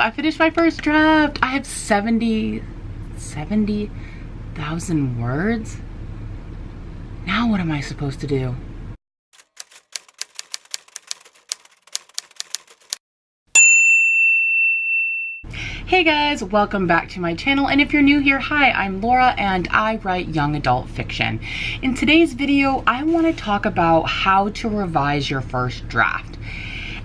I finished my first draft. I have 70,000 words. Now what am I supposed to do? Hey guys, welcome back to my channel, and if you're new here, hi, I'm Laura and I write young adult fiction. In today's video, I want to talk about how to revise your first draft.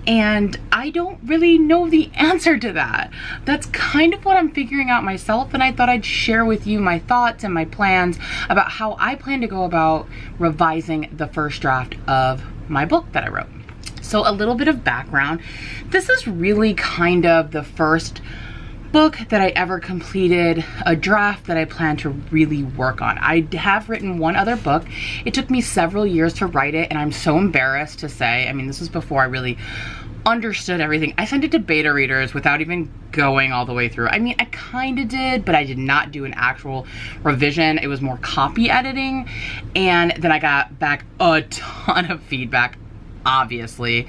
And I don't really know the answer to that. That's kind of what I'm figuring out myself, and I thought I'd share with you my thoughts and my plans about how I plan to go about revising the first draft of my book that I wrote. So a little bit of background. This is really kind of the first book that I ever completed, a draft that I plan to really work on. I have written one other book. It took me several years to write it, and I'm so embarrassed to say, I mean, this was before I really understood everything. I sent it to beta readers without even going all the way through. I mean, I kind of did, but I did not do an actual revision. It was more copy editing, and then I got back a ton of feedback, obviously,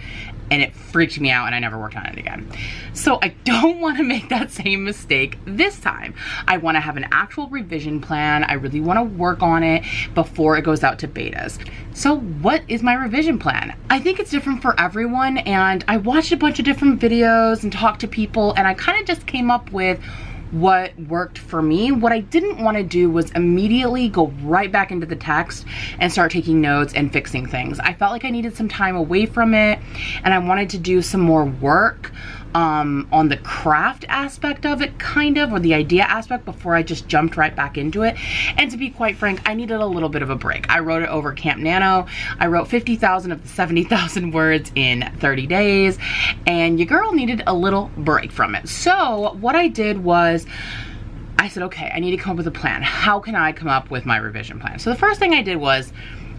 and it freaked me out and I never worked on it again. So I don't want to make that same mistake this time. I want to have an actual revision plan. I really want to work on it before it goes out to betas. So what is my revision plan? I think it's different for everyone, and I watched a bunch of different videos and talked to people, and I kind of just came up with what worked for me. What I didn't want to do was immediately go right back into the text and start taking notes and fixing things. I felt like I needed some time away from it, and I wanted to do some more work on the craft aspect of it, kind of, or the idea aspect, before I just jumped right back into it. And to be quite frank, I needed a little bit of a break. I wrote it over Camp Nano. I wrote 50,000 of the 70,000 words in 30 days, and your girl needed a little break from it. So what I did was, I said, okay, I need to come up with a plan. How can I come up with my revision plan? So the first thing I did was,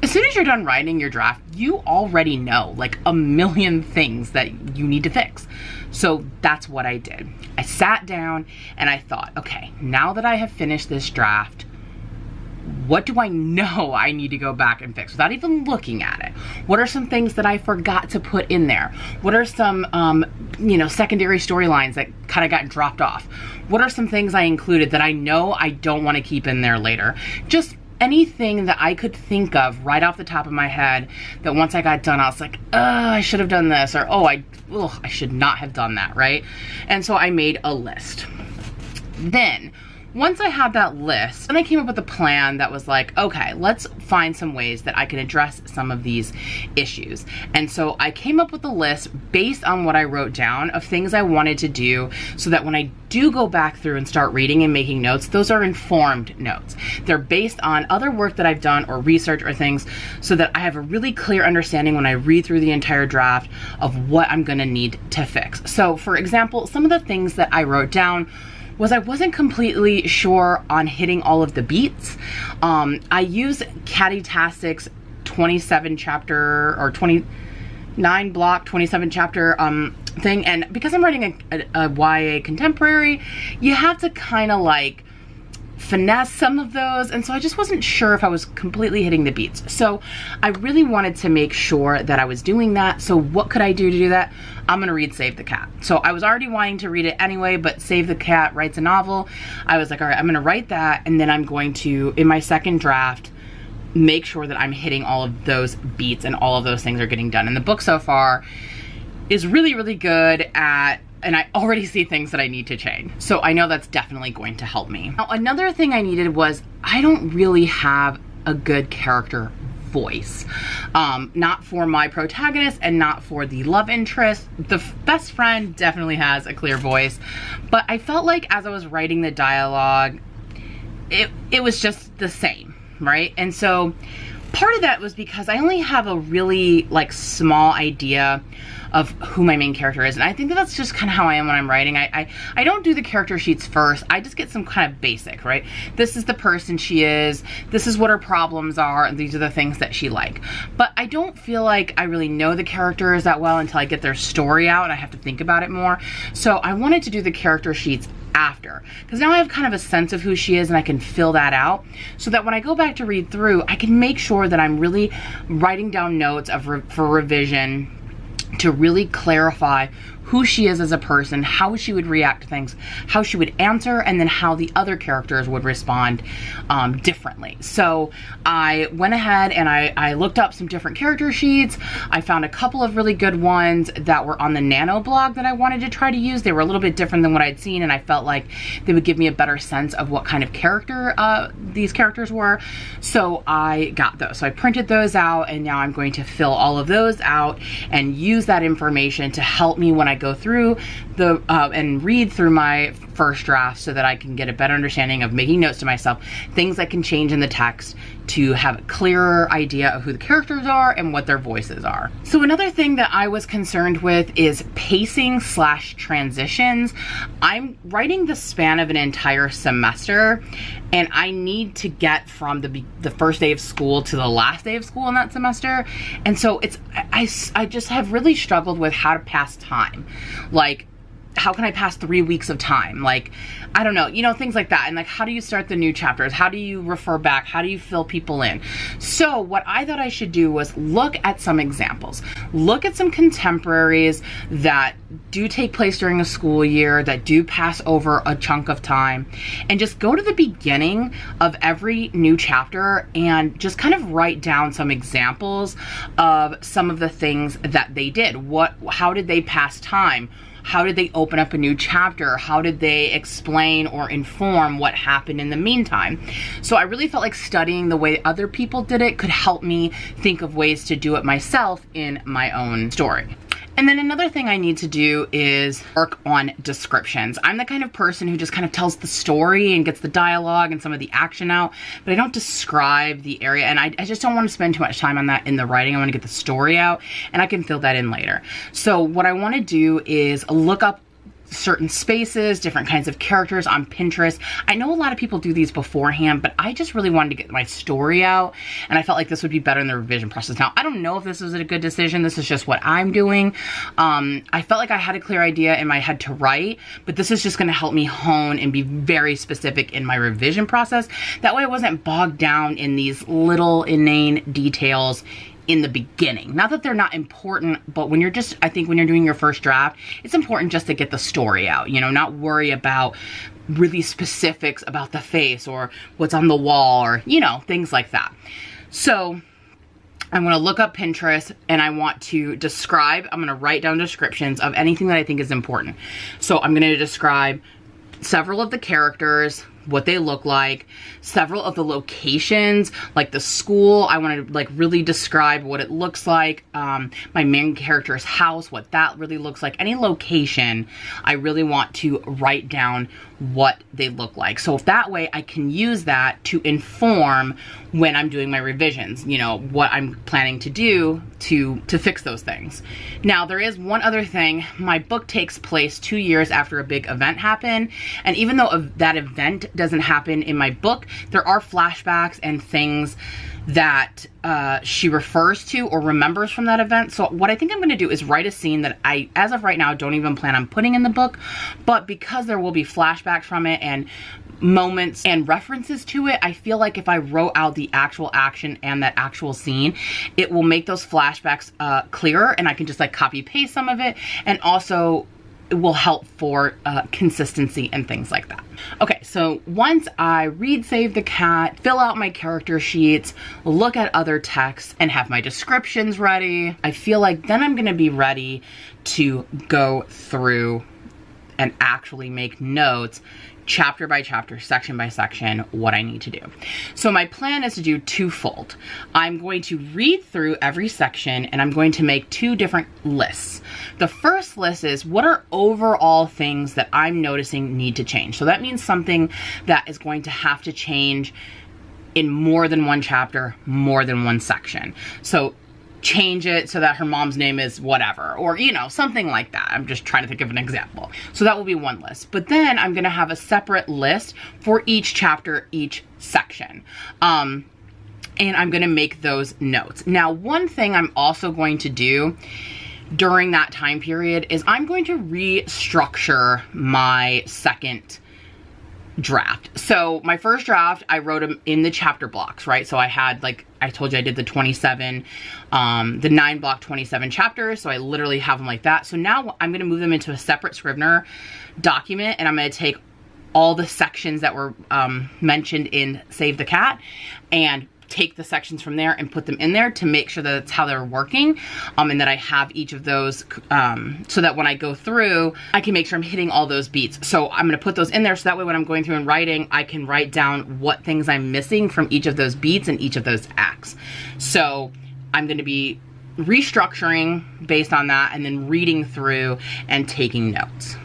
as soon as you're done writing your draft, you already know like a million things that you need to fix. So that's what I did. I sat down and I thought, okay, now that I have finished this draft, what do I know I need to go back and fix without even looking at it? What are some things that I forgot to put in there? What are some, secondary storylines that kind of got dropped off? What are some things I included that I know I don't want to keep in there later? Just anything that I could think of right off the top of my head that once I got done, I was like, I should have done this, or I should not have done that, right? And so I made a list. Then, once I had that list, then I came up with a plan that was like, okay, let's find some ways that I can address some of these issues. And so I came up with a list based on what I wrote down of things I wanted to do, so that when I do go back through and start reading and making notes, those are informed notes. They're based on other work that I've done or research or things, so that I have a really clear understanding when I read through the entire draft of what I'm gonna need to fix. So for example, some of the things that I wrote down was I wasn't completely sure on hitting all of the beats. I use Caddy-tastic's 27 chapter or 29 block, 27 chapter thing. And because I'm writing a YA contemporary, you have to kind of like finesse some of those, and so I just wasn't sure if I was completely hitting the beats. So I really wanted to make sure that I was doing that. So what could I do to do that? I'm gonna read Save the Cat. So I was already wanting to read it anyway, but Save the Cat writes a novel. I was like, all right, I'm gonna write that, and then I'm going to, in my second draft, make sure that I'm hitting all of those beats and all of those things are getting done. And the book so far is really, really good at, and I already see things that I need to change. So I know that's definitely going to help me. Now, another thing I needed was, I don't really have a good character voice. Not for my protagonist and not for the love interest. The best friend definitely has a clear voice, but I felt like as I was writing the dialogue, it was just the same, right? And so part of that was because I only have a really like small idea of who my main character is. And I think that that's just kind of how I am when I'm writing. I don't do the character sheets first. I just get some kind of basic, right? This is the person she is. This is what her problems are. And these are the things that she like. But I don't feel like I really know the characters that well until I get their story out and I have to think about it more. So I wanted to do the character sheets after, because now I have kind of a sense of who she is and I can fill that out, so that when I go back to read through, I can make sure that I'm really writing down notes for revision to really clarify who she is as a person, how she would react to things, how she would answer, and then how the other characters would respond differently. So I went ahead and I looked up some different character sheets. I found a couple of really good ones that were on the Nano blog that I wanted to try to use. They were a little bit different than what I'd seen, and I felt like they would give me a better sense of what kind of character these characters were. So I got those. So I printed those out, and now I'm going to fill all of those out and use that information to help me when I go through the and read through my first draft, so that I can get a better understanding of making notes to myself, things I can change in the text to have a clearer idea of who the characters are and what their voices are. So another thing that I was concerned with is pacing / transitions. I'm writing the span of an entire semester, and I need to get from the first day of school to the last day of school in that semester. And so I just have really struggled with how to pass time. Like, how can I pass 3 weeks of time? Like, I don't know, you know, things like that. And like, how do you start the new chapters? How do you refer back? How do you fill people in? So what I thought I should do was look at some examples. Look at some contemporaries that do take place during a school year, that do pass over a chunk of time, and just go to the beginning of every new chapter and just kind of write down some examples of some of the things that they did. How did they pass time? How did they open up a new chapter? How did they explain or inform what happened in the meantime? So I really felt like studying the way other people did it could help me think of ways to do it myself in my own story. And then another thing I need to do is work on descriptions. I'm the kind of person who just kind of tells the story and gets the dialogue and some of the action out, but I don't describe the area, and I just don't want to spend too much time on that in the writing. I want to get the story out, and I can fill that in later. So what I want to do is look up certain spaces, different kinds of characters on Pinterest. I know a lot of people do these beforehand, but I just really wanted to get my story out, and I felt like this would be better in the revision process. Now, I don't know if this was a good decision. This is just what I'm doing. I felt like I had a clear idea in my head to write, but this is just going to help me hone and be very specific in my revision process. That way I wasn't bogged down in these little inane details in the beginning. Not that they're not important, but when you're just, I think when you're doing your first draft, it's important just to get the story out, you know, not worry about really specifics about the face or what's on the wall or, you know, things like that. So I'm going to look up Pinterest, and I want to describe, I'm going to write down descriptions of anything that I think is important. So I'm going to describe several of the characters, what they look like, several of the locations, like the school. I want to like really describe what it looks like, my main character's house, what that really looks like. Any location, I really want to write down what they look like. So if that way I can use that to inform when I'm doing my revisions, you know, what I'm planning to do to fix those things. Now, there is one other thing. My book takes place 2 years after a big event happened, and even though that event doesn't happen in my book, there are flashbacks and things that she refers to or remembers from that event. So what I think I'm going to do is write a scene that I, as of right now, don't even plan on putting in the book, but because there will be flashbacks from it and moments and references to it, I feel like if I wrote out the actual action and that actual scene, it will make those flashbacks clearer, and I can just like copy paste some of it, and also it will help for consistency and things like that. Okay, so once I read Save the Cat, fill out my character sheets, look at other texts, and have my descriptions ready, I feel like then I'm gonna be ready to go through and actually make notes chapter by chapter, section by section, what I need to do. So my plan is to do twofold. I'm going to read through every section, and I'm going to make 2 different lists. The first list is what are overall things that I'm noticing need to change. So that means something that is going to have to change in more than one chapter, more than one section. So change it so that her mom's name is whatever, or, you know, something like that. I'm just trying to think of an example. So that will be one list. But then I'm going to have a separate list for each chapter, each section. And I'm going to make those notes. Now, one thing I'm also going to do during that time period is I'm going to restructure my second draft. So my first draft, I wrote them in the chapter blocks, right? So I had, like I told you, I did the 27, the 9 block 27 chapters. So I literally have them like that. So now I'm going to move them into a separate Scrivener document, and I'm going to take all the sections that were mentioned in Save the Cat and take the sections from there and put them in there to make sure that that's how they're working, and that I have each of those so that when I go through, I can make sure I'm hitting all those beats. So I'm going to put those in there so that way when I'm going through and writing, I can write down what things I'm missing from each of those beats and each of those acts. So I'm going to be restructuring based on that and then reading through and taking notes.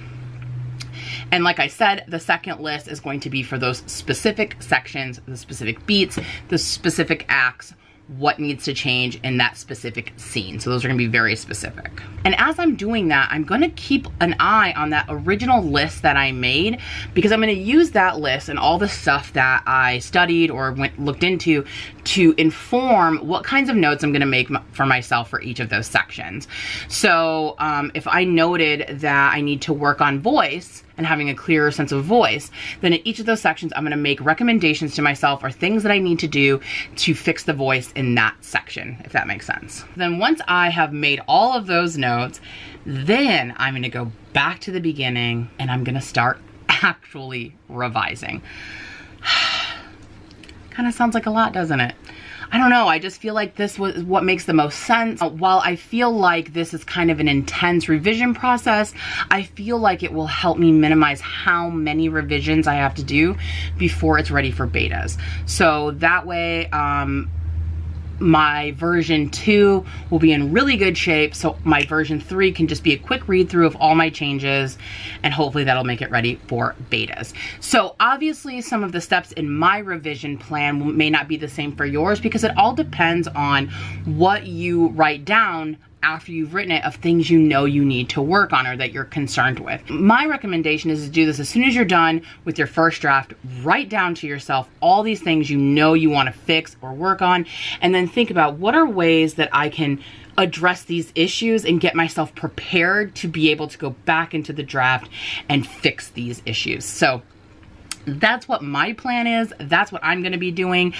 And like I said, the second list is going to be for those specific sections, the specific beats, the specific acts, what needs to change in that specific scene. So those are gonna be very specific. And as I'm doing that, I'm gonna keep an eye on that original list that I made, because I'm gonna use that list and all the stuff that I studied or looked into to inform what kinds of notes I'm gonna make for myself for each of those sections. So if I noted that I need to work on voice and having a clearer sense of voice, then in each of those sections, I'm gonna make recommendations to myself or things that I need to do to fix the voice in that section, if that makes sense. Then once I have made all of those notes, then I'm gonna go back to the beginning and I'm gonna start actually revising. Kind of sounds like a lot, doesn't it? I don't know, I just feel like this was what makes the most sense. While I feel like this is kind of an intense revision process, I feel like it will help me minimize how many revisions I have to do before it's ready for betas. So that way, my version 2 will be in really good shape, so my version 3 can just be a quick read through of all my changes, and hopefully that'll make it ready for betas. So obviously some of the steps in my revision plan may not be the same for yours, because it all depends on what you write down after you've written it of things you know you need to work on or that you're concerned with. My recommendation is to do this as soon as you're done with your first draft. Write down to yourself all these things you know you want to fix or work on, and then think about what are ways that I can address these issues and get myself prepared to be able to go back into the draft and fix these issues. So that's what my plan is. That's what I'm going to be doing.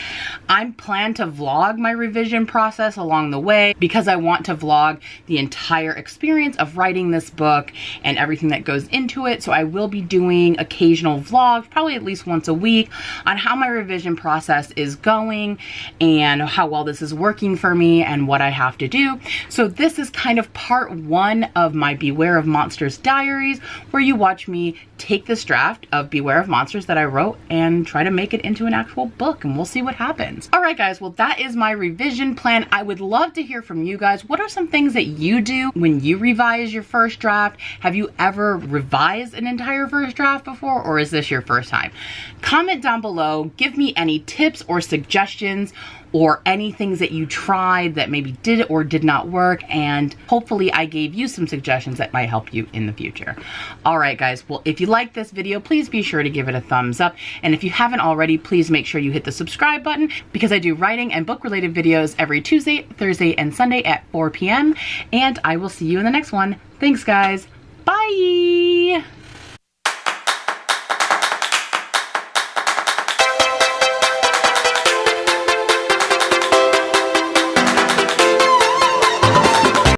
I plan to vlog my revision process along the way, because I want to vlog the entire experience of writing this book and everything that goes into it. So I will be doing occasional vlogs, probably at least once a week, on how my revision process is going and how well this is working for me and what I have to do. So this is kind of part 1 of my Beware of Monsters diaries, where you watch me take this draft of Beware of Monsters that I wrote and try to make it into an actual book, and we'll see what happens. All right, guys, well, that is my revision plan. I would love to hear from you guys. What are some things that you do when you revise your first draft? Have you ever revised an entire first draft before, or is this your first time? Comment down below. Give me any tips or suggestions or any things that you tried that maybe did or did not work, and hopefully I gave you some suggestions that might help you in the future. All right, guys, well, if you liked this video, please be sure to give it a thumbs up, and if you haven't already, please make sure you hit the subscribe button, because I do writing and book related videos every Tuesday, Thursday, and Sunday at 4 p.m. and I will see you in the next one. Thanks, guys. Bye.